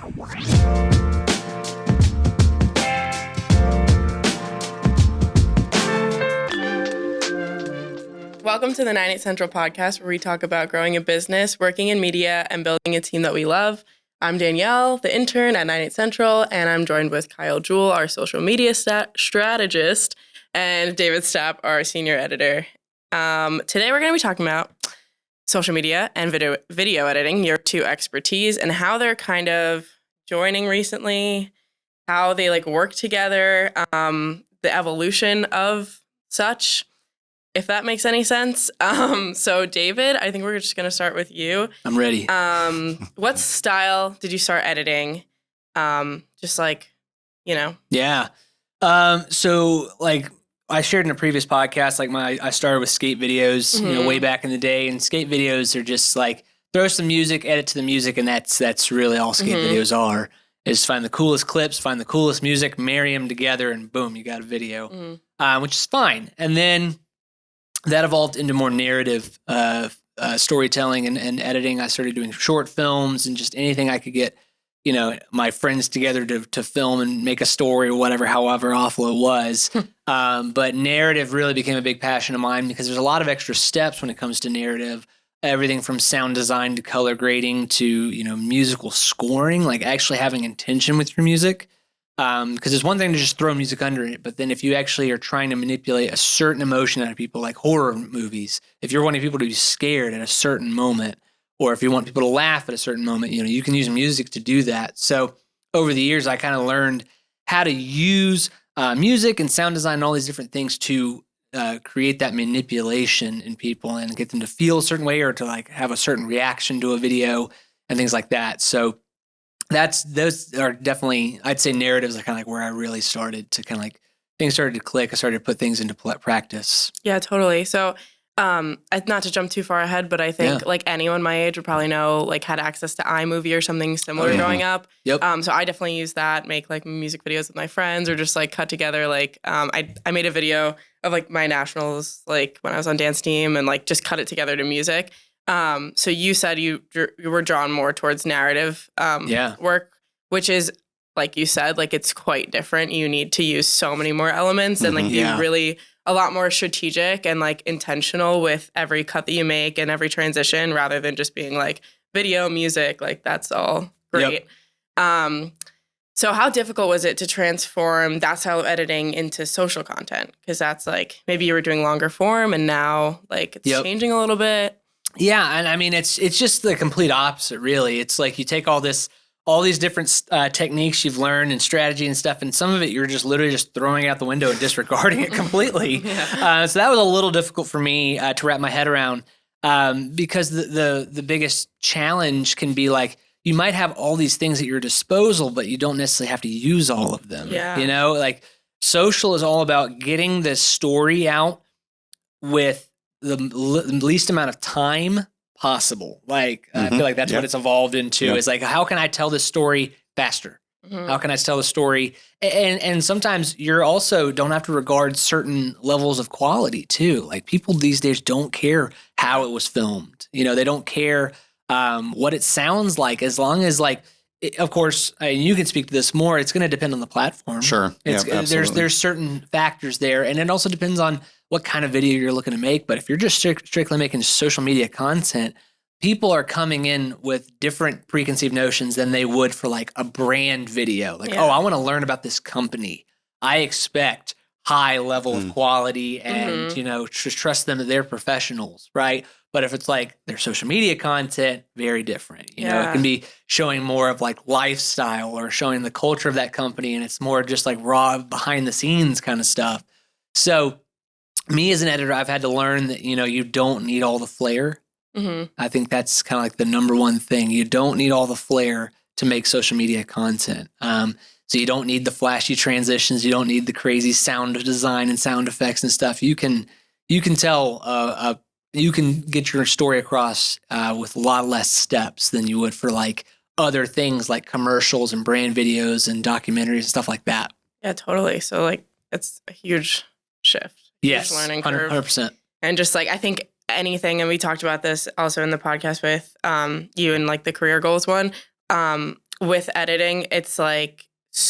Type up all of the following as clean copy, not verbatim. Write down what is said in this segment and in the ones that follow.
Welcome to the 98 Central podcast, where we talk about growing a business, working in media, and building a team that we love. I'm Danielle, the intern at 98 Central, and I'm joined with Kyle Jewell, our social media strategist, and David Stapp, our senior editor. Today, we're going to be talking about social media and video editing, your two expertise, and how they're kind of joining recently, how they work together, the evolution of such. If that makes any sense. So David, I think we're just going to start with you. I'm ready. What style did you start editing? Yeah. So I shared in a previous podcast, I started with skate videos, way back in the day, and skate videos are just throw some music, edit to the music, and that's really all skate videos are. Is find the coolest clips, find the coolest music, marry them together, and boom, you got a video, which is fine. And then that evolved into more narrative storytelling and editing. I started doing short films and just anything I could get, my friends together to film and make a story or whatever, however awful it was. But narrative really became a big passion of mine because there's a lot of extra steps when it comes to narrative. Everything from sound design to color grading to, musical scoring, actually having intention with your music. Because it's one thing to just throw music under it, but then if you actually are trying to manipulate a certain emotion out of people, like horror movies, if you're wanting people to be scared at a certain moment, or if you want people to laugh at a certain moment, you can use music to do that. So over the years, I kind of learned how to use music and sound design and all these different things to create that manipulation in people and get them to feel a certain way or to have a certain reaction to a video and things like that. So those are definitely, I'd say narratives are kind of where I really started to things started to click. I started to put things into practice. Yeah, totally. So, not to jump too far ahead, but I think anyone my age would probably know, had access to iMovie or something similar growing up. Yep. So I definitely use that, make music videos with my friends or just cut together. I made a video of my nationals, when I was on dance team and just cut it together to music. So you said you were drawn more towards narrative work, which is, like you said, it's quite different. You need to use so many more elements and be really a lot more strategic and intentional with every cut that you make and every transition rather than just being video, music, that's all great. Yep. So how difficult was it to transform that style of editing into social content? Because that's maybe you were doing longer form and now it's changing a little bit. Yeah, and I mean it's just the complete opposite, really. It's you take all these different techniques you've learned and strategy and stuff, and some of it you're just literally just throwing out the window and disregarding it completely. So that was a little difficult for me to wrap my head around because the biggest challenge can be you might have all these things at your disposal, but you don't necessarily have to use all of them. Yeah. Social is all about getting the story out with the least amount of time possible. I feel like that's what it's evolved into is how can I tell this story faster? How can I tell the story? And sometimes you're also don't have to regard certain levels of quality too. People these days don't care how it was filmed. They don't care what it sounds like as long as of course, you can speak to this more. It's going to depend on the platform. Sure. There's certain factors there, and it also depends on what kind of video you're looking to make. But if you're just strictly making social media content, people are coming in with different preconceived notions than they would for a brand video. Oh, I want to learn about this company. I expect high level of quality and, just trust them that they're professionals, right? But if it's their social media content, very different. It can be showing more of lifestyle or showing the culture of that company, and it's more just raw behind the scenes kind of stuff. So me as an editor, I've had to learn that, you don't need all the flair. I think that's kind of the number one thing. You don't need all the flair to make social media content. So you don't need the flashy transitions. You don't need the crazy sound design and sound effects and stuff. You can tell you can get your story across with a lot less steps than you would for other things like commercials and brand videos and documentaries and stuff like that. Yeah, totally. So it's a huge shift. Yes, huge learning curve. 100%. And just I think anything, and we talked about this also in the podcast with you and the career goals one. with editing, it's like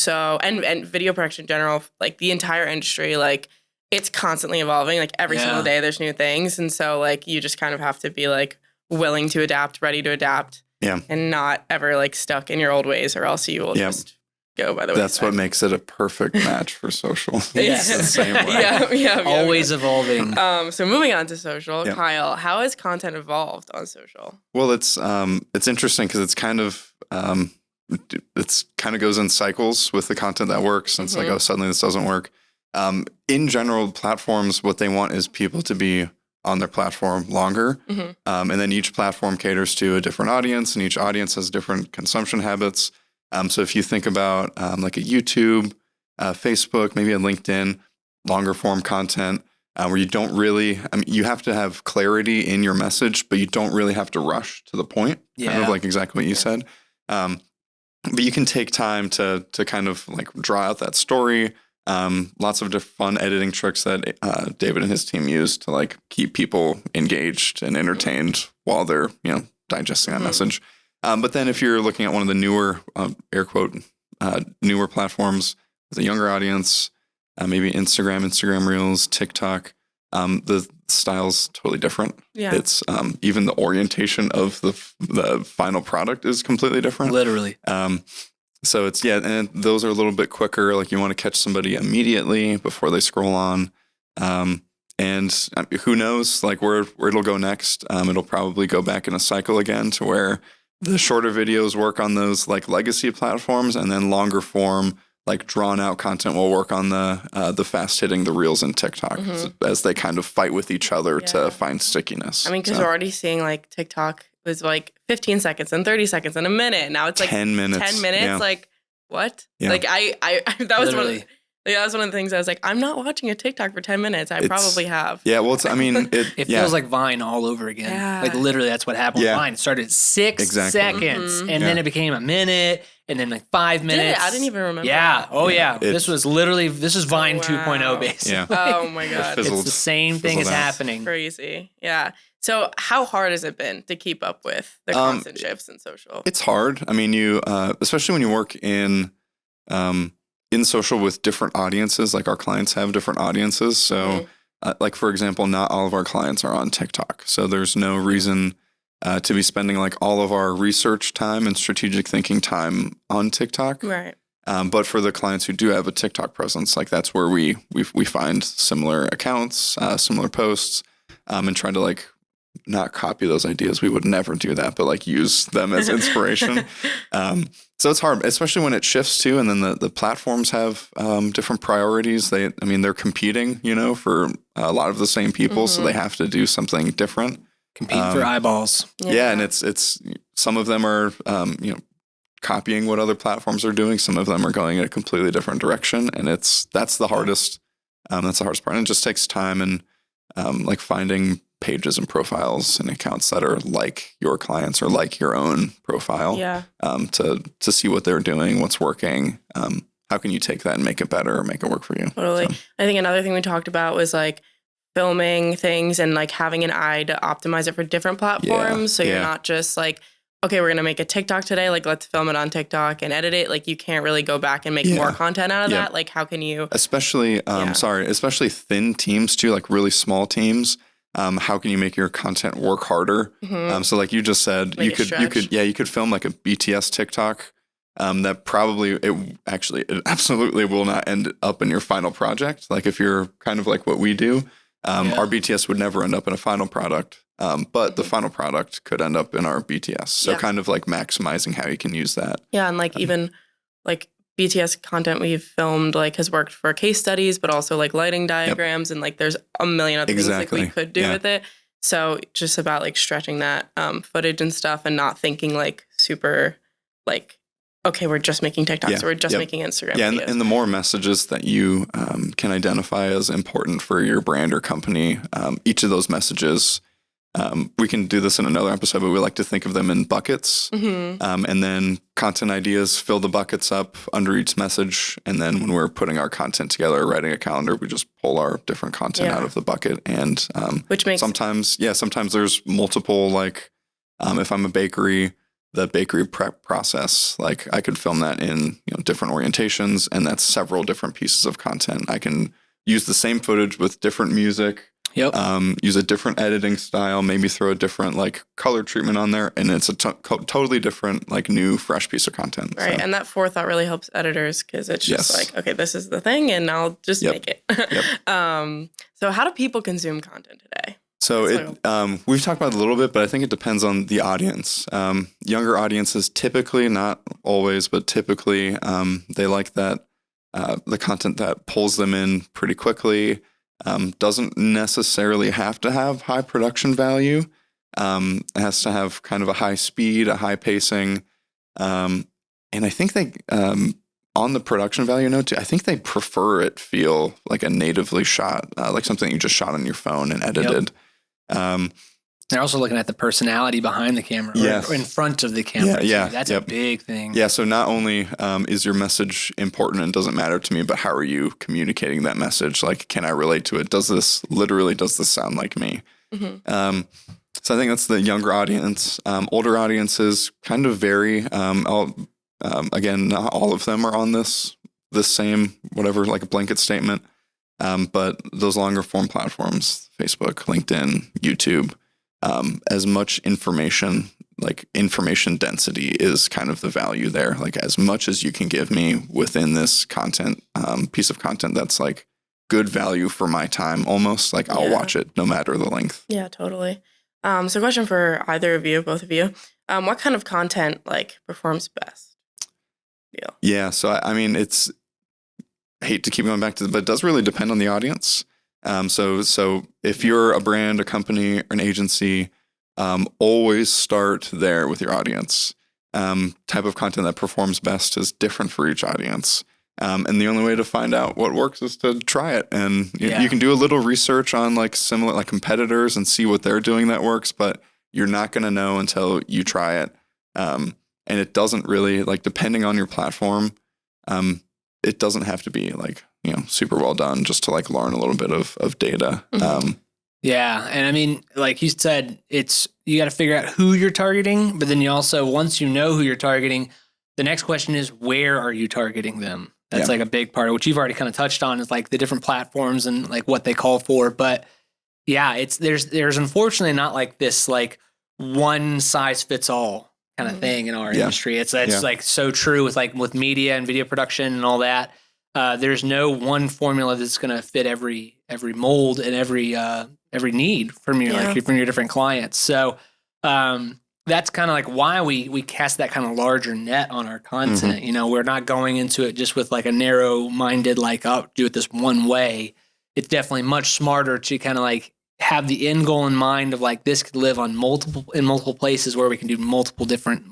and video production in general, like the entire industry, like it's constantly evolving. Like every single day there's new things. And so like you just kind of have to be like willing to adapt, ready to adapt. Yeah. And not ever like stuck in your old ways, or else you will just go by the way. That's what makes it a perfect match for social. Yes. It's the same way. Yeah. Always evolving. So moving on to social, Kyle, how has content evolved on social? Well, it's interesting because it's kind of goes in cycles with the content that works. And it's like, oh, suddenly this doesn't work. In general, platforms, what they want is people to be on their platform longer. And then each platform caters to a different audience, and each audience has different consumption habits. So if you think about like a YouTube, Facebook, maybe a LinkedIn, longer form content, where you don't really, you have to have clarity in your message, but you don't really have to rush to the point, kind of like exactly what you said. But you can take time to kind of like draw out that story. Lots of fun editing tricks that David and his team use to like keep people engaged and entertained while they're, digesting that message. But then if you're looking at one of the newer, air quote, newer platforms with a younger audience, maybe Instagram Reels, TikTok, the style's totally different. Yeah. It's even the orientation of the final product is completely different. Literally. So it's, and those are a little bit quicker. Like you want to catch somebody immediately before they scroll on. And who knows, like where it'll go next. It'll probably go back in a cycle again to where the shorter videos work on those like legacy platforms, and then longer form, like drawn out content will work on the fast hitting, the Reels and TikTok as they kind of fight with each other to find stickiness. I mean, because we're already seeing like TikTok was like 15 seconds and 30 seconds and a minute. Now it's like 10 minutes. 10 minutes. Yeah. Like what? Yeah. Like I that was Literally. that was one of the things I was like, I'm not watching a TikTok for 10 minutes. I probably have. Yeah, well, It feels like Vine all over again. Yeah. Like literally that's what happened with Vine. It started at 6 seconds and then it became a minute and then like 5 minutes. I didn't even remember. Yeah. Oh yeah. This is Vine Wow. 2.0 basically. Yeah. Oh my God. It's the same thing is happening. Crazy. Yeah. So how hard has it been to keep up with the constant shifts in social? It's hard. I mean, you especially when you work in social with different audiences, like our clients have different audiences. So like, for example, not all of our clients are on TikTok. So there's no reason to be spending like all of our research time and strategic thinking time on TikTok. Right. But for the clients who do have a TikTok presence, like that's where we find similar accounts, similar posts, and try to like not copy those ideas. We would never do that, but like use them as inspiration. So it's hard, especially when it shifts too. And then the platforms have different priorities. They're competing, for a lot of the same people. So they have to do something different. Compete for eyeballs. Yeah. And it's some of them are, copying what other platforms are doing. Some of them are going in a completely different direction. And that's the hardest. That's the hardest part. And it just takes time and like finding pages and profiles and accounts that are like your clients or like your own profile. Yeah. To see what they're doing, what's working. How can you take that and make it better or make it work for you? Totally. So. I think another thing we talked about was like filming things and like having an eye to optimize it for different platforms. So you're not just like, okay, we're going to make a TikTok today. Like, let's film it on TikTok and edit it. Like, you can't really go back and make more content out of that. Like, how can you? Especially, especially thin teams too, like really small teams. How can you make your content work harder? So like you just said, you could film like a BTS TikTok. That probably it absolutely will not end up in your final project. Like if you're kind of like what we do, our BTS would never end up in a final product. But the final product could end up in our BTS. So kind of like maximizing how you can use that. Yeah. And like even like BTS content we've filmed like has worked for case studies, but also like lighting diagrams and like there's a million other things like we could do with it. So just about like stretching that footage and stuff and not thinking like super like, okay, we're just making TikToks or we're just making Instagram videos. And the more messages that you can identify as important for your brand or company, each of those messages, we can do this in another episode, but we like to think of them in buckets. And then content ideas fill the buckets up under each message. And then when we're putting our content together, writing a calendar, we just pull our different content out of the bucket. And which makes sometimes there's multiple, like if I'm a bakery, the bakery prep process. Like I could film that in different orientations, and that's several different pieces of content. I can use the same footage with different music. Yep. Use a different editing style, maybe throw a different like color treatment on there, and it's a totally different, like new, fresh piece of content. Right, and that forethought really helps editors because it's just like, okay, this is the thing, and I'll just make it. So how do people consume content today? So we've talked about it a little bit, but I think it depends on the audience. Younger audiences typically, not always, but typically, they like that the content that pulls them in pretty quickly. Doesn't necessarily have to have high production value. It has to have kind of a high speed, a high pacing. And I think they, on the production value note, I think they prefer it feel like a natively shot, like something you just shot on your phone and edited. They're also looking at the personality behind the camera or in front of the camera. Yeah, That's a big thing. Yeah, so not only is your message important and doesn't matter to me, but how are you communicating that message? Like, can I relate to it? Does this sound like me? Mm-hmm. So I think that's the younger audience. Older audiences kind of vary. Again, not all of them are on this same, whatever, like a blanket statement. But those longer form platforms, Facebook, LinkedIn, YouTube, as much information, like information density is kind of the value there. Like as much as you can give me within this content, piece of content that's like good value for my time almost, like I'll watch it no matter the length. Yeah, totally. So question for either of you, both of you, what kind of content like performs best? Yeah. So, I mean, I hate to keep going back to but it does really depend on the audience. So if you're a brand, a company, or an agency, always start there with your audience. Type of content that performs best is different for each audience. And the only way to find out what works is to try it. And you can do a little research on like similar, like competitors and see what they're doing that works, but you're not going to know until you try it. And it doesn't really, like, depending on your platform, it doesn't have to be like, super well done just to like learn a little bit of data. Mm-hmm. Yeah. And I mean, like you said, you got to figure out who you're targeting, but then you also, once you know who you're targeting, the next question is, where are you targeting them? That's like a big part of which you've already kind of touched on, is like the different platforms and like what they call for. But yeah, there's unfortunately not like this like one size fits all kind of thing in our industry. It's like so true with media and video production and all that. There's no one formula that's going to fit every mold and every need from your from your different clients. So that's kind of like why we cast that kind of larger net on our content. Mm-hmm. We're not going into it just with like a narrow-minded like, oh, do it this one way. It's definitely much smarter to kind of like have the end goal in mind of like this could live on multiple places where we can do multiple different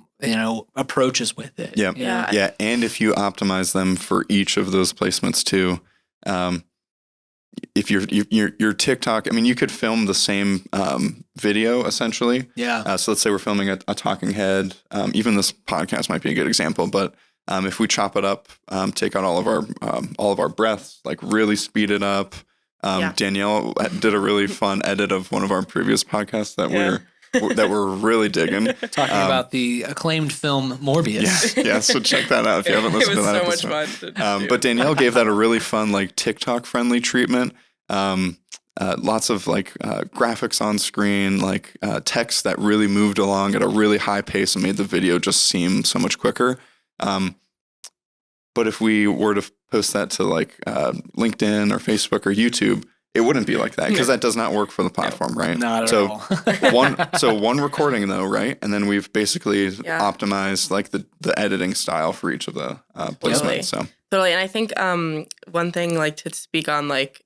approaches with it. Yeah. And if you optimize them for each of those placements too, if your TikTok, I mean, you could film the same video essentially. Yeah. So let's say we're filming a talking head. Even this podcast might be a good example, but if we chop it up, take out all of our breaths, like really speed it up. Danielle did a really fun edit of one of our previous podcasts that we're really digging. Talking about the acclaimed film Morbius. Yeah, so check that out if you haven't listened to that episode. It was so much fun. But Danielle gave that a really fun, like TikTok-friendly treatment. Lots of like graphics on screen, like text that really moved along at a really high pace and made the video just seem so much quicker. But if we were to post that to like LinkedIn or Facebook or YouTube, it wouldn't be like that because that does not work for the platform, right? Not at all. one recording though, right? And then we've basically optimized like the editing style for each of the placements. Totally. And I think one thing like to speak on like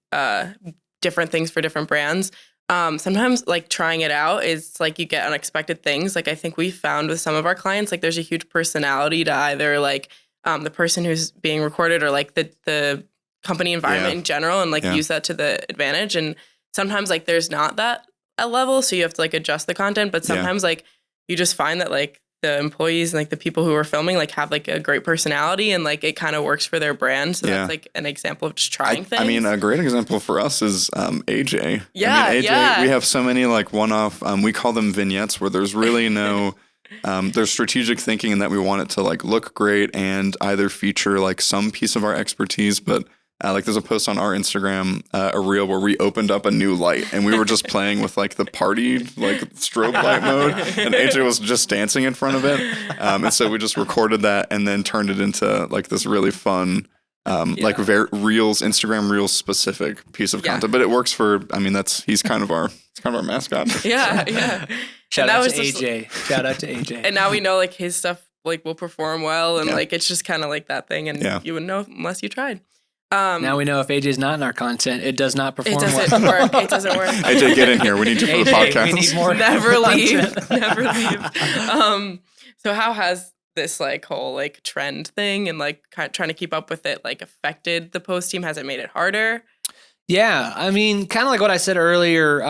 different things for different brands. Sometimes like trying it out is like you get unexpected things. Like I think we found with some of our clients, like there's a huge personality to either like the person who's being recorded or like the company environment in general and like use that to the advantage. And sometimes like there's not that at level. So you have to like adjust the content. But sometimes like you just find that like the employees and like the people who are filming like have like a great personality and like it kind of works for their brand. So that's like an example of just trying things. I mean, a great example for us is AJ. Yeah, I mean, AJ, we have so many like one-off, we call them vignettes where there's really no there's strategic thinking in that we want it to like look great and either feature like some piece of our expertise, but like there's a post on our Instagram, a reel where we opened up a new light and we were just playing with like the party, like strobe light mode, and AJ was just dancing in front of it. And so we just recorded that and then turned it into like this really fun, like reels, Instagram reels specific piece of content. But it works for, I mean, he's kind of our mascot. Yeah. Shout out to AJ. Shout out to AJ. And now we know like his stuff like will perform well, and like it's just kind of like that thing, and you wouldn't know unless you tried. Now we know if AJ's not in our content, it does not perform well. It doesn't work. It doesn't work. AJ, get in here. We need you for the podcast. We need more Never leave. Never leave. So how has this like whole like trend thing and like trying to keep up with it like affected the post team? Has it made it harder? Yeah, I mean, kind of like what I said earlier,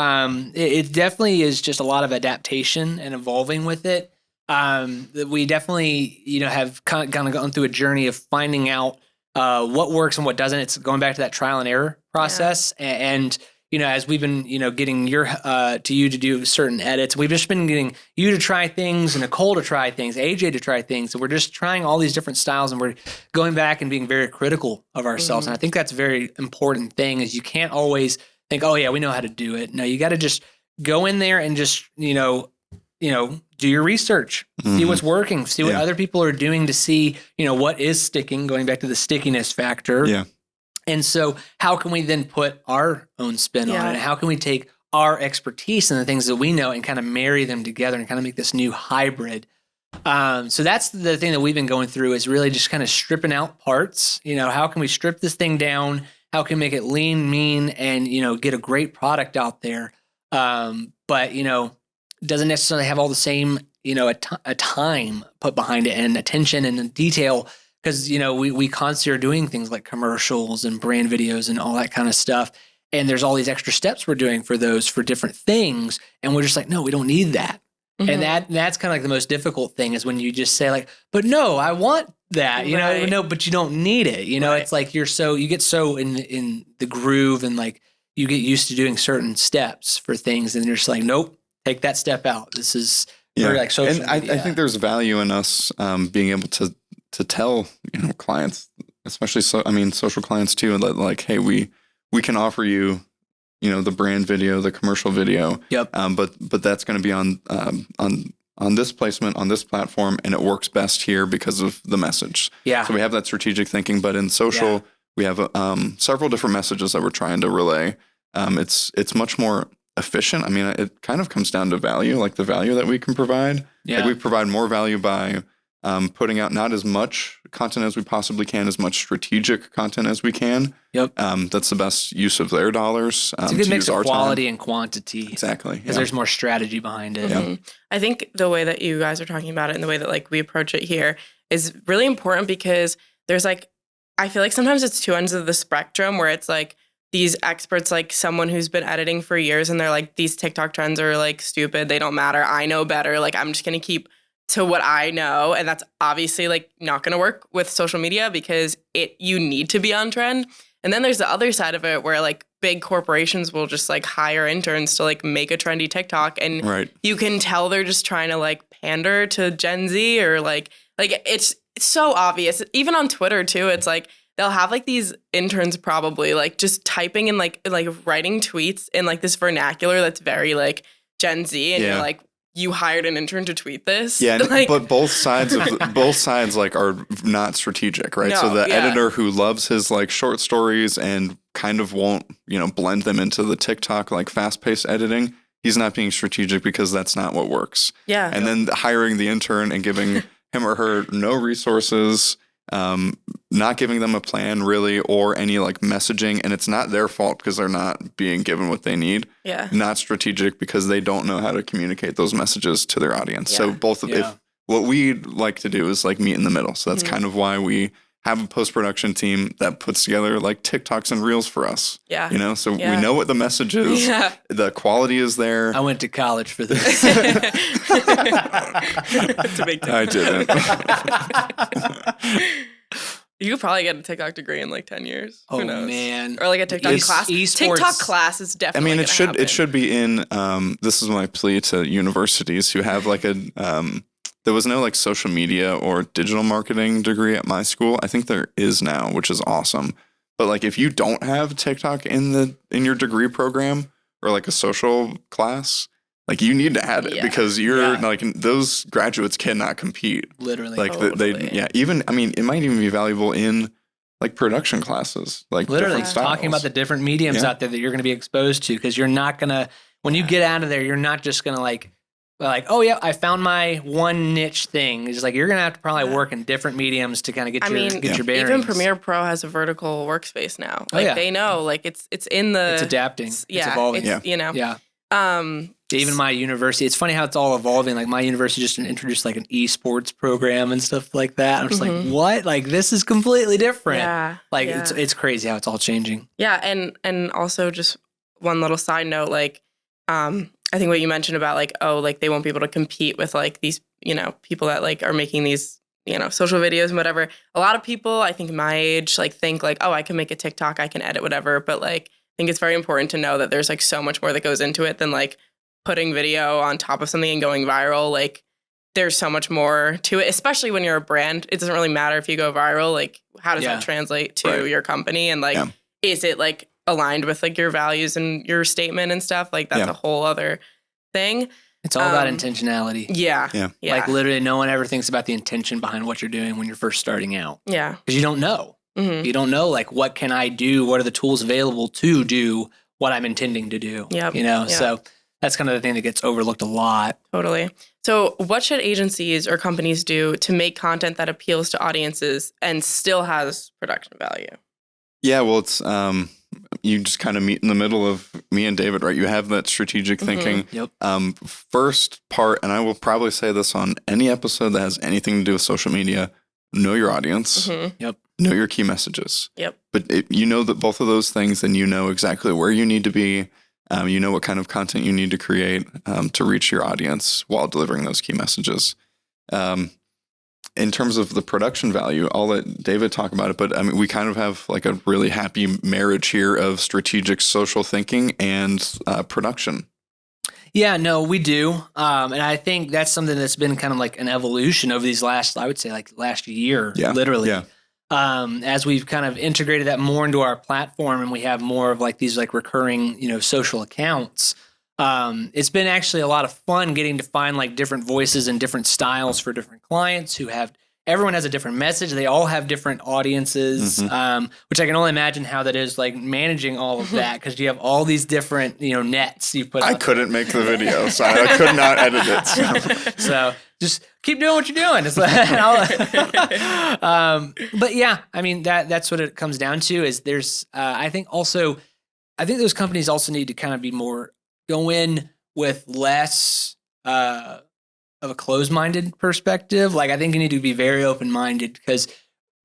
it definitely is just a lot of adaptation and evolving with it. We definitely, have kind of gone through a journey of finding out what works and what doesn't. It's going back to that trial and error process. And as we've been, getting to you to do certain edits, we've just been getting you to try things and Nicole to try things, AJ to try things. So we're just trying all these different styles, and we're going back and being very critical of ourselves. And I think that's a very important thing, is you can't always think, oh yeah, we know how to do it. No, you got to just go in there and just, do your research, see what's working, see what other people are doing to see, what is sticking, going back to the stickiness factor. Yeah. And so how can we then put our own spin on it? How can we take our expertise and the things that we know and kind of marry them together and kind of make this new hybrid? So that's the thing that we've been going through, is really just kind of stripping out parts. How can we strip this thing down? How can we make it lean, mean, and, get a great product out there? But, doesn't necessarily have all the same, a time put behind it and attention and detail. Because, we constantly are doing things like commercials and brand videos and all that kind of stuff. And there's all these extra steps we're doing for those, for different things. And we're just like, no, we don't need that. And that's kind of like the most difficult thing, is when you just say like, but no, I want that, no, but you don't need it. It's like you get so in the groove, and like you get used to doing certain steps for things. And you're just like, nope, take that step out. This is very like social media. I think there's value in us being able to tell clients, especially social clients too, and like, hey, we can offer you the brand video, the commercial video. Yep. But that's going to be on this placement, on this platform, and it works best here because of the message. Yeah. So we have that strategic thinking, but in social, we have several different messages that we're trying to relay. It's much more efficient. I mean, it kind of comes down to value, like the value that we can provide. Yeah. Like we provide more value by putting out not as much content as we possibly can, as much strategic content as we can. Yep. That's the best use of their dollars. It's a good mix of quality and quantity. Exactly. Because there's more strategy behind it. Yeah. I think the way that you guys are talking about it and the way that like we approach it here is really important, because there's like, I feel like sometimes it's two ends of the spectrum, where it's like these experts, like someone who's been editing for years, and they're like, these TikTok trends are like stupid. They don't matter. I know better. Like, I'm just going to keep to what I know. And that's obviously like not going to work with social media, because you need to be on trend. And then there's the other side of it, where like big corporations will just like hire interns to like make a trendy TikTok. And you can tell they're just trying to like pander to Gen Z, or like it's so obvious. Even on Twitter too, it's like they'll have like these interns probably like just typing and like writing tweets in like this vernacular that's very like Gen Z. And you're like, you hired an intern to tweet this? Yeah, but both sides like are not strategic, right? No, so the editor who loves his like short stories and kind of won't, blend them into the TikTok like fast-paced editing, he's not being strategic, because that's not what works. Yeah. And then hiring the intern and giving him or her no resources, not giving them a plan really, or any like messaging, and it's not their fault because they're not being given what they need. Yeah. Not strategic because they don't know how to communicate those messages to their audience. Yeah. So if what we like to do is like meet in the middle. So that's kind of why we have a post-production team that puts together like TikToks and Reels for us. Yeah. So we know what the message is. Yeah. The quality is there. I went to college for this. I didn't. You could probably get a TikTok degree in like 10 years. Oh, who knows? Man. Or like a TikTok class. TikTok class is definitely it should be in, this is my plea to universities who have like there was no like social media or digital marketing degree at my school. I think there is now, which is awesome. But like if you don't have TikTok in your degree program or like a social class, like you need to have it because you're like those graduates cannot compete. Literally. Like even I mean it might even be valuable in like production classes, like literally different styles. talking about the different mediums out there that you're going to be exposed to, because you're not going to, when you get out of there, you're not just going to like, oh yeah, I found my one niche thing. It's like you're going to have to probably work in different mediums to kind of get your bearings. Even Premiere Pro has a vertical workspace now. Like they know, like it's in the, it's adapting. It's evolving. You know. Yeah. Even my university, it's funny how it's all evolving. Like my university just introduced like an esports program and stuff like that. I'm just like, what? Like this is completely different. Yeah. Like it's crazy how it's all changing. Yeah, and also just one little side note, like I think what you mentioned about like, oh, like they won't be able to compete with like these, you know, people that like are making these, you know, social videos and whatever. A lot of people, I think my age, like think like, oh, I can make a TikTok, I can edit whatever. But like, I think it's very important to know that there's like so much more that goes into it than like putting video on top of something and going viral. Like there's so much more to it, especially when you're a brand. It doesn't really matter if you go viral. Like how does that translate to your company? And like, is it like aligned with like your values and your statement and stuff? Like that's a whole other thing. It's all about intentionality. Yeah. Like literally no one ever thinks about the intention behind what you're doing when you're first starting out. Yeah. Because you don't know. You don't know like what can I do? What are the tools available to do what I'm intending to do? You know, so that's kind of the thing that gets overlooked a lot. Totally. So what should agencies or companies do to make content that appeals to audiences and still has production value? Yeah, well, it's you just kind of meet in the middle of me and David, right? You have that strategic thinking. First part, and I will probably say this on any episode that has anything to do with social media, know your audience. Know your key messages. But you know that both of those things, then you know exactly where you need to be. You know what kind of content you need to create to reach your audience while delivering those key messages. In terms of the production value, I'll let David talk about it, but I mean, we kind of have like a really happy marriage here of strategic social thinking and production. Yeah, no, we do. And I think that's something that's been kind of like an evolution over these last, I would say like last year, literally. As we've kind of integrated that more into our platform and we have more of like these like recurring, you know, social accounts. It's been actually a lot of fun getting to find like different voices and different styles for different clients everyone has a different message. They all have different audiences, which I can only imagine how that is like managing all of that. Cause you have all these different, you know, nets you put I couldn't make the video, so I could not edit it. So just keep doing what you're doing. But yeah, I mean, that's what it comes down to is there's, I think those companies also need to kind of be more, go in with less of a closed-minded perspective. Like I think you need to be very open-minded because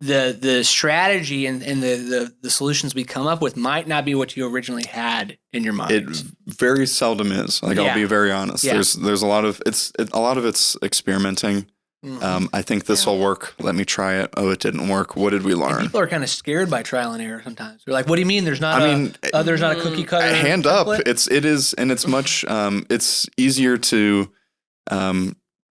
the strategy and the solutions we come up with might not be what you originally had in your mind. It very seldom is. Like I'll be very honest. There's a lot of it's experimenting. I think this will work. Let me try it. Oh, it didn't work. What did we learn? And people are kind of scared by trial and error sometimes. They're like, "What do you mean? There's not a cookie cutter." Hand template? up. It is, and it's much. It's easier to,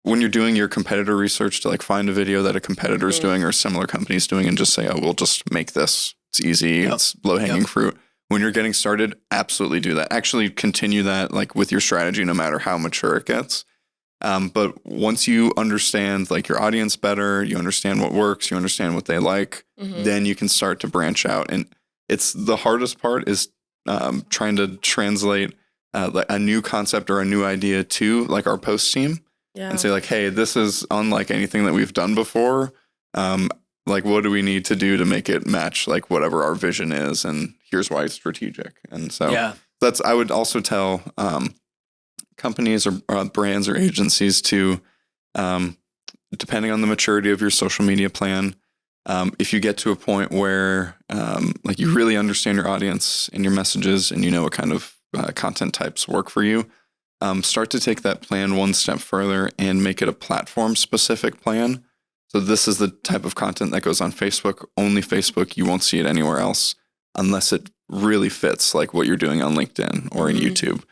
when you're doing your competitor research, to like find a video that a competitor's doing or similar companies doing, and just say, "Oh, we'll just make this. It's easy. It's low hanging fruit." When you're getting started, absolutely do that. Actually, continue that like with your strategy, no matter how mature it gets. But once you understand like your audience better, you understand what works, you understand what they like, then you can start to branch out. And it's the hardest part is trying to translate a new concept or a new idea to like our post team and say like, hey, this is unlike anything that we've done before. Like, what do we need to do to make it match like whatever our vision is? And here's why it's strategic. And so I would also tell companies or brands or agencies to, depending on the maturity of your social media plan, if you get to a point where like you really understand your audience and your messages and you know what kind of content types work for you, start to take that plan one step further and make it a platform specific plan. So this is the type of content that goes on Facebook, only Facebook. You won't see it anywhere else unless it really fits like what you're doing on LinkedIn or in YouTube.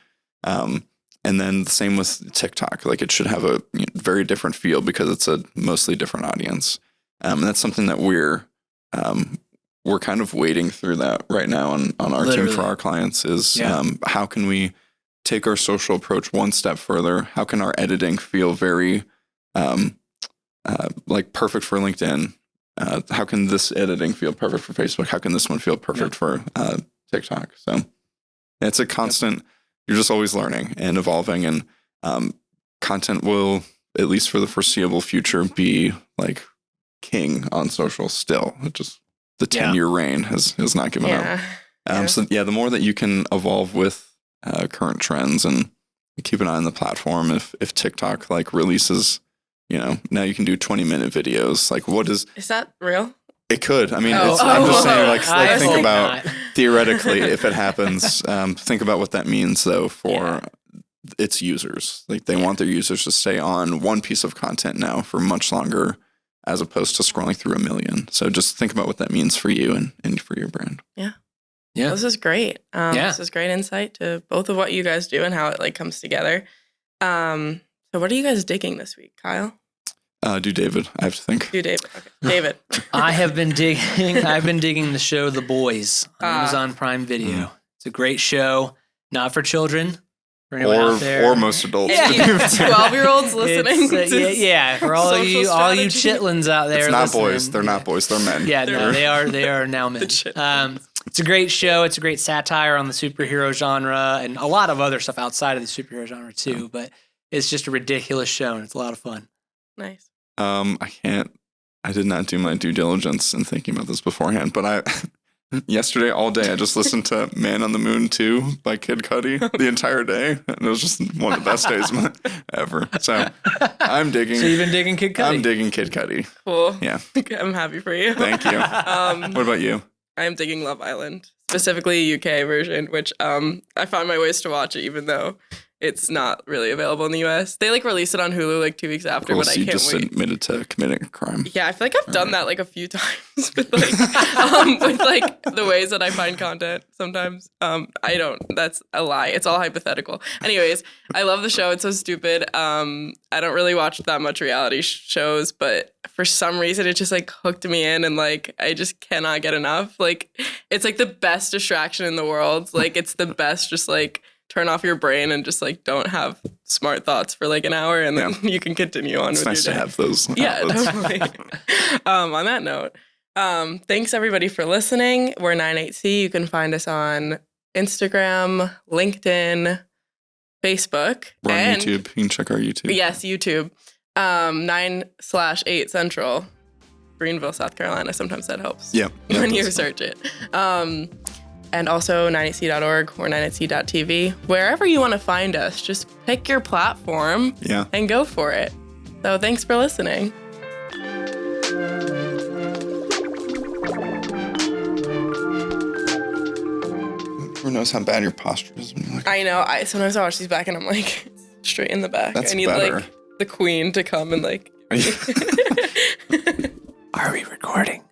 And then the same with TikTok. Like it should have a very different feel because it's a mostly different audience. And that's something that we're kind of wading through that right now on our Literally. team for our clients is Yeah. How can we take our social approach one step further? How can our editing feel very like perfect for LinkedIn? How can this editing feel perfect for Facebook? How can this one feel perfect for TikTok? So it's a constant, you're just always learning and evolving, and content will, at least for the foreseeable future, be like king on social still. It just, the 10-year reign has not given up. So the more that you can evolve with current trends and keep an eye on the platform, if TikTok like releases, now you can do 20-minute videos. Like is that real? It could. I mean, I'm just saying, like think hope about not. theoretically if it happens. Think about what that means, though, for its users. Like they want their users to stay on one piece of content now for much longer, as opposed to scrolling through a million. So just think about what that means for you and for your brand. Yeah. Well, this is great. This is great insight to both of what you guys do and how it like comes together. So what are you guys digging this week, Kyle? Do David. I have to think. Do David. Okay. David. I've been digging the show The Boys on Amazon Prime Video. It's a great show, not for children, for anyone out there. Or most adults. Any 12-year-olds listening? It's, for all you chitlins out there. It's not listening. boys. They're not boys. They're men. Yeah, no, they are now men. It's a great show. It's a great satire on the superhero genre and a lot of other stuff outside of the superhero genre too. But it's just a ridiculous show and it's a lot of fun. Nice. I did not do my due diligence in thinking about this beforehand, but yesterday all day I just listened to Man on the Moon 2 by Kid Cudi the entire day, and it was just one of the best days ever. So I'm digging. So you've been digging Kid Cudi? I'm digging Kid Cudi. Cool. Yeah. I'm happy for you. Thank you. What about you? I'm digging Love Island, specifically UK version, which I found my ways to watch it, even though it's not really available in the US. They like released it on Hulu like 2 weeks after, but I you can't just wait. admitted to committing a crime. Yeah, I feel like I've done that like a few times with like with like the ways that I find content sometimes. I don't. That's a lie. It's all hypothetical. Anyways, I love the show. It's so stupid. I don't really watch that much reality shows, but for some reason it just like hooked me in, and like I just cannot get enough. Like it's like the best distraction in the world. Like it's the best just like turn off your brain and just like don't have smart thoughts for like an hour, and then you can continue on it's with nice your to day. have those. Yeah, outlets. totally. On that note, thanks everybody for listening. We're 98C. You can find us on Instagram, LinkedIn, Facebook, We're on and YouTube. You can check our YouTube. yes, YouTube. 9/8 Central, Greenville, South Carolina. Sometimes that helps. Yeah. When you search it. And also 98c.org or 98c.tv. Wherever you want to find us, just pick your platform and go for it. So thanks for listening. Who knows how bad your posture is when you look. I know. Sometimes I watch these back and I'm like, straight in the back. That's I need better. like the queen to come and like. Are we recording?